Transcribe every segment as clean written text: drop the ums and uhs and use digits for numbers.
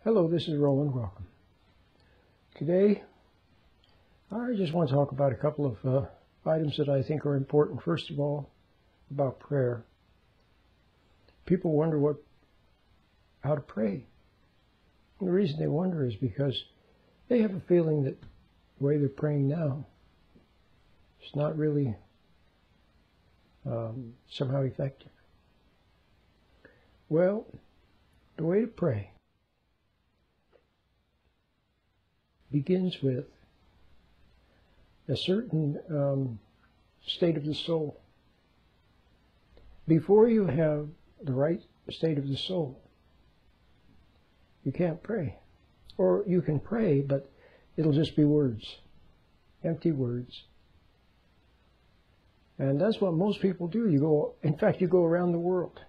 Hello, this is Roland. Welcome. Today, I just want to talk about a couple of items that I think are important. First of all, about prayer. People wonder how to pray. And the reason they wonder is because they have a feeling that the way they're praying now is not really somehow effective. Well, the way to pray begins with a certain state of the soul. Before you have the right state of the soul, you can't pray. Or you can pray, but it'll just be words, empty words. And that's what most people do. In fact, you go around the world.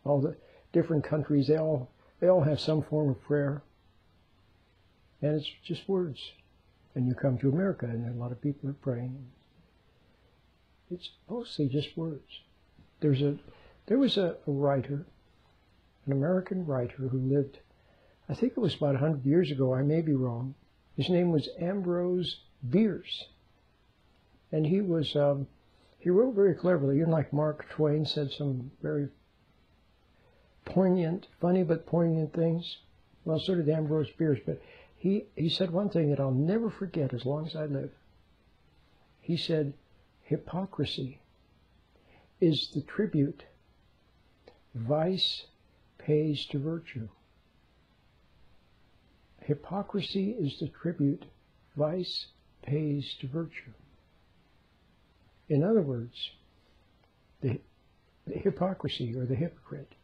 All the different countries, they all have some form of prayer. And it's just words. And you come to America, and a lot of people are praying. It's mostly just words. There was a writer, an American writer who lived, I think it was about 100 years ago, I may be wrong. His name was Ambrose Bierce. And he wrote very cleverly, like Mark Twain said some very poignant, funny but poignant things. Well, so did Ambrose Bierce, but he said one thing that I'll never forget as long as I live. He said, hypocrisy is the tribute vice pays to virtue. Hypocrisy is the tribute vice pays to virtue. In other words, the hypocrisy or the hypocrite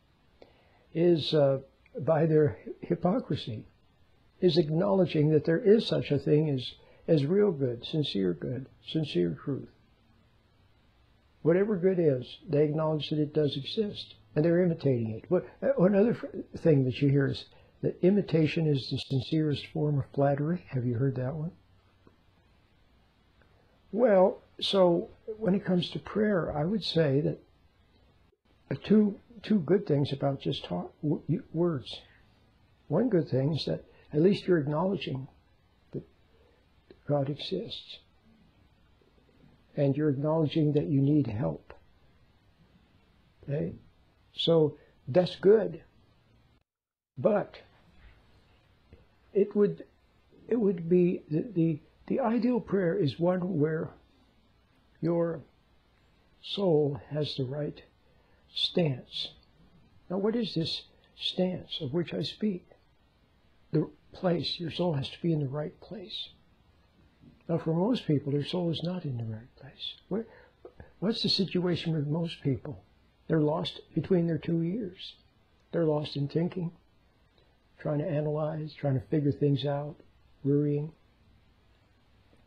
is, by their hypocrisy, is acknowledging that there is such a thing as real good, sincere truth. Whatever good is, they acknowledge that it does exist, and they're imitating it. One other thing that you hear is that imitation is the sincerest form of flattery. Have you heard that one? Well, so when it comes to prayer, I would say that two good things about just words. One good thing is that at least you're acknowledging that God exists. And you're acknowledging that you need help. Okay? So that's good. But it would be the ideal prayer is one where your soul has the right stance. Now, what is this stance of which I speak? The place. Your soul has to be in the right place. Now, for most people, their soul is not in the right place. What's the situation with most people? They're lost between their two ears. They're lost in thinking, trying to analyze, trying to figure things out, worrying.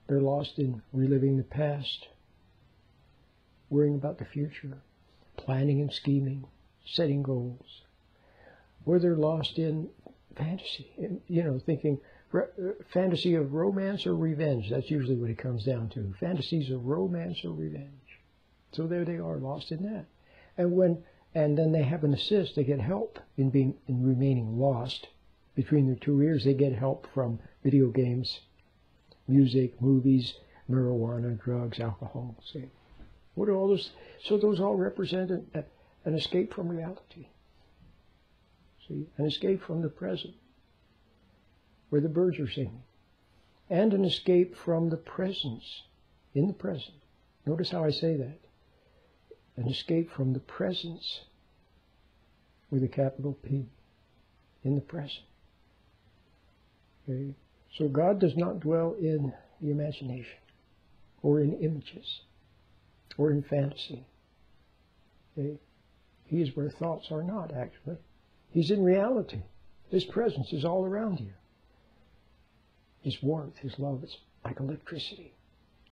They're lost in reliving the past, worrying about the future, planning and scheming, setting goals. Or they're lost in fantasy, thinking fantasy of romance or revenge. That's usually what it comes down to. Fantasies of romance or revenge. So there they are, lost in that. And then they have an assist. They get help in remaining lost between their two ears. They get help from video games, music, movies, marijuana, drugs, alcohol. See, what are all those? So those all represent an escape from reality. See, an escape from the present, where the birds are singing, and an escape from the presence, in the present. Notice how I say that. An escape from the presence, with a capital P, in the present. Okay? So God does not dwell in the imagination, or in images, or in fantasy. Okay? He is where thoughts are not, actually. He's in reality. His presence is all around you. His warmth, His love, it's like electricity.